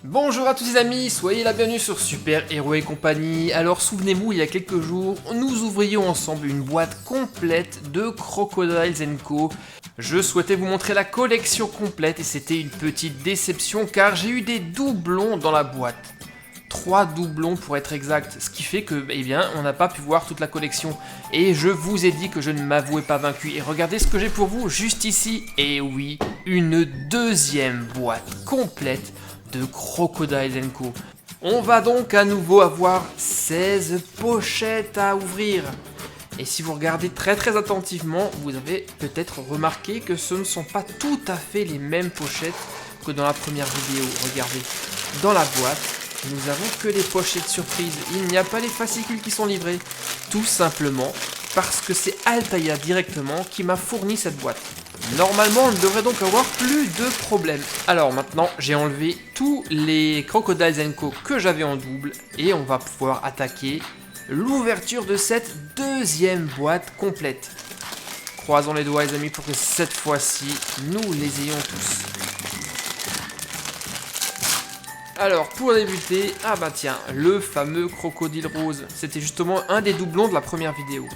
Bonjour à tous les amis, soyez la bienvenue sur Super Héros et compagnie. Alors souvenez-vous, il y a quelques jours, nous ouvrions ensemble une boîte complète de Crocodiles & Co. Je souhaitais vous montrer la collection complète et c'était une petite déception car j'ai eu des doublons dans la boîte. 3 doublons pour être exact, ce qui fait que, eh bien, on n'a pas pu voir toute la collection. Et je vous ai dit que je ne m'avouais pas vaincu. Et regardez ce que j'ai pour vous juste ici. Et oui, une deuxième boîte complète de Crocodiles & Co. On va donc à nouveau avoir 16 pochettes à ouvrir. Et si vous regardez très attentivement, vous avez peut-être remarqué que ce ne sont pas tout à fait les mêmes pochettes que dans la première vidéo. Regardez, dans la boîte, nous avons que les pochettes surprises. Il n'y a pas les fascicules qui sont livrés. Tout simplement parce que c'est Altaïa directement qui m'a fourni cette boîte. Normalement, on ne devrait donc avoir plus de problème. Alors maintenant, j'ai enlevé tous les Crocodiles & Co que j'avais en double et on va pouvoir attaquer l'ouverture de cette deuxième boîte complète. Croisons les doigts les amis pour que cette fois-ci, nous les ayons tous. Alors pour débuter, ah bah tiens, le fameux crocodile rose. C'était justement un des doublons de la première vidéo.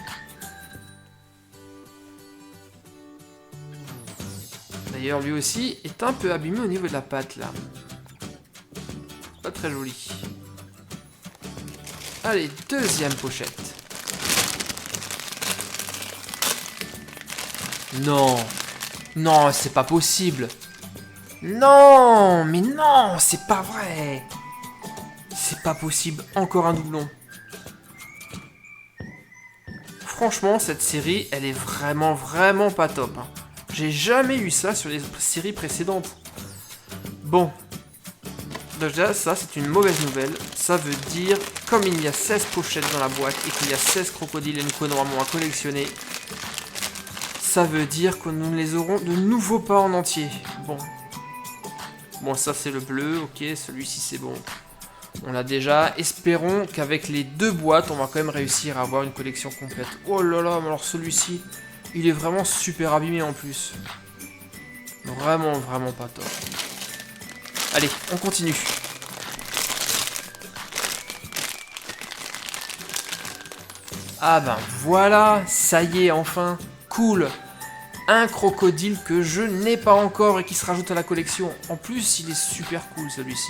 D'ailleurs lui aussi est un peu abîmé au niveau de la patte là. Pas très joli. Allez, deuxième pochette. Non, non, c'est pas possible. Non, mais non, c'est pas vrai. C'est pas possible, encore un doublon. Franchement, cette série, elle est vraiment pas top. Hein. J'ai jamais eu ça sur les séries précédentes. Bon. Déjà, ça, c'est une mauvaise nouvelle. Ça veut dire, comme il y a 16 pochettes dans la boîte et qu'il y a 16 crocodiles & Co normalement à collectionner, ça veut dire que nous ne les aurons de nouveau pas en entier. Bon. Bon, ça c'est le bleu, ok, celui-ci c'est bon. On l'a déjà. Espérons qu'avec les deux boîtes, on va quand même réussir à avoir une collection complète. Oh là là, mais alors celui-ci, il est vraiment super abîmé en plus. Vraiment pas top. Allez, on continue. Ah ben voilà, ça y est, enfin. Cool. Un crocodile que je n'ai pas encore et qui se rajoute à la collection. En plus, il est super cool celui-ci.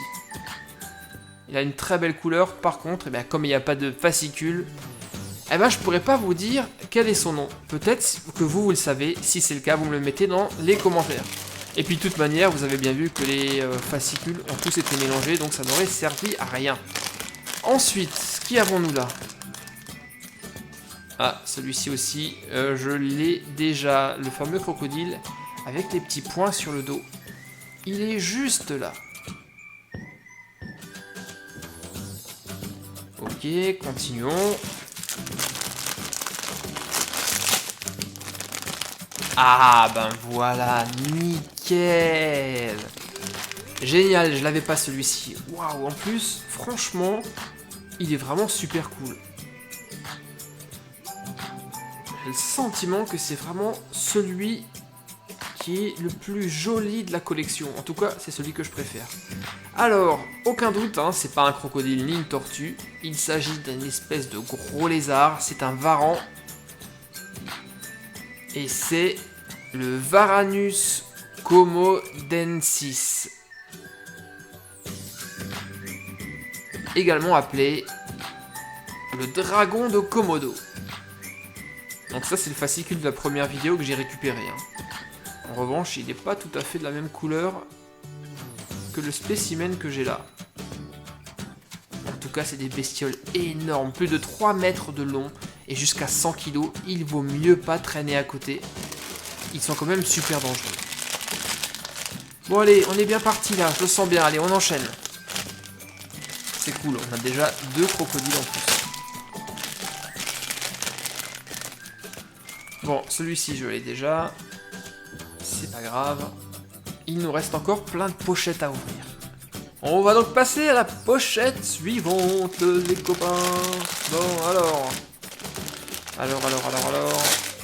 Il a une très belle couleur. Par contre, eh bien, comme il n'y a pas de fascicule, eh ben, je pourrais pas vous dire quel est son nom. Peut-être que vous le savez. Si c'est le cas, vous me le mettez dans les commentaires. Et puis de toute manière, vous avez bien vu que les fascicules ont tous été mélangés, donc ça n'aurait servi à rien. Ensuite, qui avons-nous là ? Ah, celui-ci aussi, je l'ai déjà, le fameux crocodile, avec les petits points sur le dos. Il est juste là. Ok, continuons. Ah, ben voilà, nickel. Génial, je l'avais pas celui-ci. Waouh, en plus, franchement, il est vraiment super cool. J'ai le sentiment que c'est vraiment celui qui est le plus joli de la collection. En tout cas, c'est celui que je préfère. Alors, aucun doute, hein, c'est pas un crocodile ni une tortue. Il s'agit d'une espèce de gros lézard. C'est un varan. Et c'est le Varanus comodensis. Également appelé le dragon de Komodo. Donc ça c'est le fascicule de la première vidéo que j'ai récupéré. Hein. En revanche, il n'est pas tout à fait de la même couleur que le spécimen que j'ai là. En tout cas, c'est des bestioles énormes, plus de 3 mètres de long et jusqu'à 100 kg. Il vaut mieux pas traîner à côté. Ils sont quand même super dangereux. Bon allez, on est bien parti là, je le sens bien. Allez, on enchaîne. C'est cool, on a déjà 2 crocodiles en plus. Bon, celui-ci je l'ai déjà. C'est pas grave. Il nous reste encore plein de pochettes à ouvrir. On va donc passer à la pochette suivante, les copains. Bon, alors.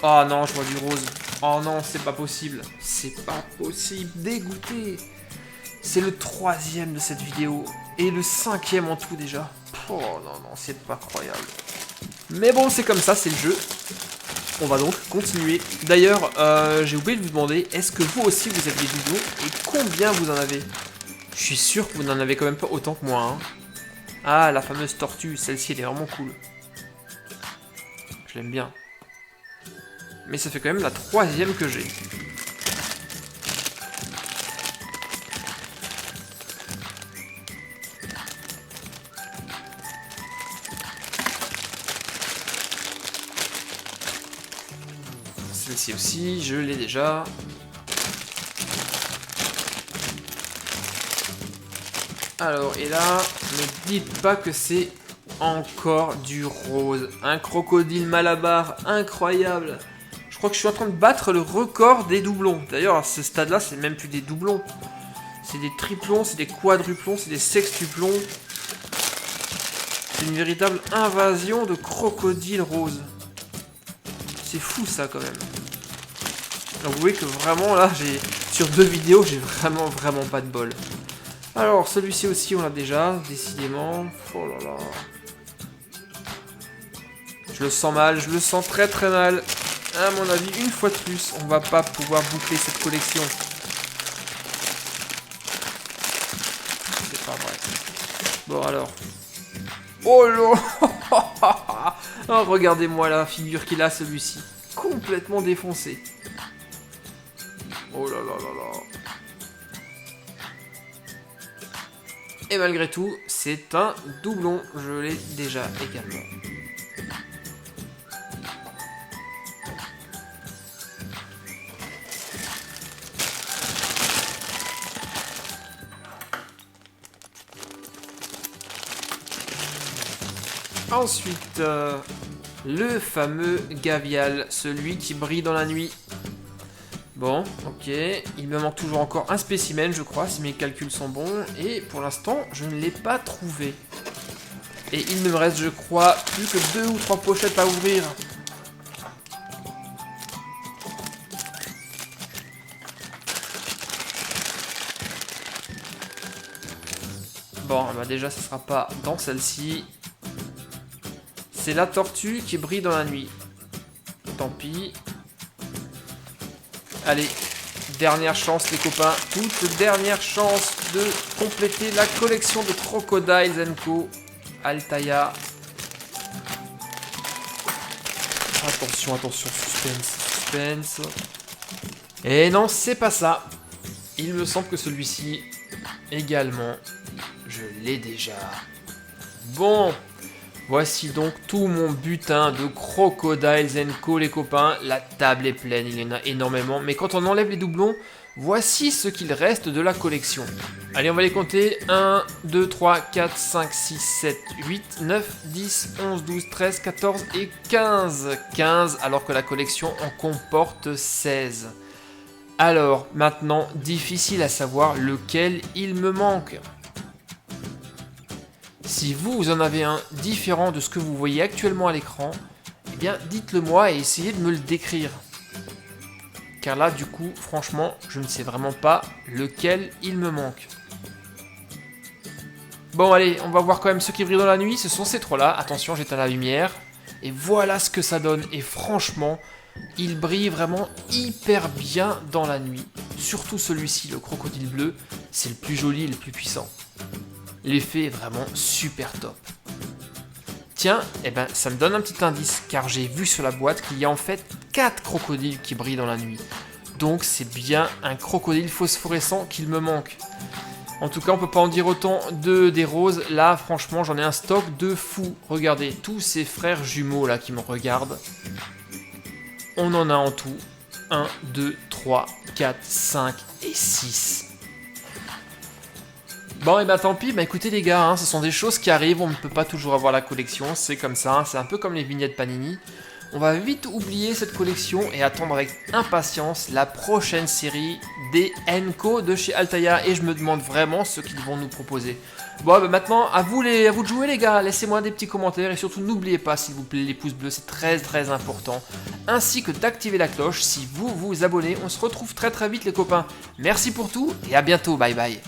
Oh non, je vois du rose. Oh non, c'est pas possible. C'est pas possible. Dégoûté. C'est le 3e de cette vidéo. Et le 5e en tout déjà. Oh non, non, c'est pas croyable. Mais bon, c'est comme ça, c'est le jeu. On va donc continuer. D'ailleurs, j'ai oublié de vous demander, est-ce que vous aussi vous avez des doublons et combien vous en avez? Je suis sûr que vous n'en avez quand même pas autant que moi. Hein. Ah, la fameuse tortue, celle-ci elle est vraiment cool. Je l'aime bien. Mais ça fait quand même la 3e que j'ai. Celle-ci aussi, je l'ai déjà. Alors, et là, ne dites pas que c'est encore du rose. Un crocodile malabar incroyable. Je crois que je suis en train de battre le record des doublons. D'ailleurs, à ce stade-là, c'est même plus des doublons. C'est des triplons, c'est des quadruplons, c'est des sextuplons. C'est une véritable invasion de crocodiles roses. C'est fou ça quand même. Donc vous voyez que vraiment là, sur 2 vidéos, j'ai vraiment pas de bol. Alors celui-ci aussi on l'a déjà, décidément. Oh là là. Je le sens mal, je le sens très mal. À mon avis, une fois de plus, on va pas pouvoir boucler cette collection. C'est pas vrai. Bon alors. Oh là. Oh, regardez-moi la figure qu'il a celui-ci. Complètement défoncé. Oh là là là là. Et malgré tout, c'est un doublon. Je l'ai déjà également. Ensuite, le fameux Gavial, celui qui brille dans la nuit. Bon, ok, il me manque toujours encore un spécimen, je crois, si mes calculs sont bons. Et pour l'instant, je ne l'ai pas trouvé. Et il ne me reste, je crois, plus que 2 ou 3 pochettes à ouvrir. Bon, bah déjà, ce sera pas dans celle-ci. C'est la tortue qui brille dans la nuit. Tant pis. Allez, dernière chance les copains. Toute dernière chance de compléter la collection de Crocodiles & Co. Altaïa. Attention, attention, suspense. Et non, c'est pas ça. Il me semble que celui-ci, également, je l'ai déjà. Bon. Voici donc tout mon butin de Crocodiles & Co les copains. La table est pleine, il y en a énormément. Mais quand on enlève les doublons, voici ce qu'il reste de la collection. Allez, on va les compter. 1, 2, 3, 4, 5, 6, 7, 8, 9, 10, 11, 12, 13, 14 et 15. 15 alors que la collection en comporte 16. Alors, maintenant, difficile à savoir lequel il me manque. Si vous en avez un différent de ce que vous voyez actuellement à l'écran, eh bien dites-le moi et essayez de me le décrire. Car là, du coup, franchement, je ne sais vraiment pas lequel il me manque. Bon, allez, on va voir quand même ceux qui brillent dans la nuit. Ce sont ces trois-là. Attention, j'éteins la lumière. Et voilà ce que ça donne. Et franchement, il brille vraiment hyper bien dans la nuit. Surtout celui-ci, le crocodile bleu. C'est le plus joli et le plus puissant. L'effet est vraiment super top. Tiens, eh ben, ça me donne un petit indice, car j'ai vu sur la boîte qu'il y a en fait 4 crocodiles qui brillent dans la nuit. Donc c'est bien un crocodile phosphorescent qu'il me manque. En tout cas, on peut pas en dire autant des roses. Là, franchement, j'en ai un stock de fou. Regardez, tous ces frères jumeaux là qui me regardent. On en a en tout 1, 2, 3, 4, 5 et 6. Bon, et bah tant pis, bah écoutez les gars, hein, ce sont des choses qui arrivent, on ne peut pas toujours avoir la collection, c'est comme ça, hein, c'est un peu comme les vignettes Panini. on va vite oublier cette collection et attendre avec impatience la prochaine série des Enco de chez Altaïa. Et je me demande vraiment ce qu'ils vont nous proposer. Bon, bah maintenant, à vous de jouer les gars, laissez-moi des petits commentaires et surtout n'oubliez pas s'il vous plaît les pouces bleus, c'est très important. Ainsi que d'activer la cloche si vous vous abonnez, on se retrouve très vite les copains. Merci pour tout et à bientôt, bye bye.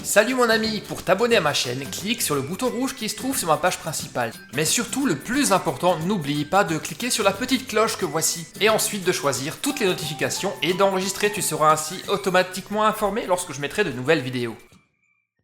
Salut mon ami, pour t'abonner à ma chaîne, clique sur le bouton rouge qui se trouve sur ma page principale. Mais surtout, le plus important, n'oublie pas de cliquer sur la petite cloche que voici. Et ensuite de choisir toutes les notifications et d'enregistrer, tu seras ainsi automatiquement informé lorsque je mettrai de nouvelles vidéos.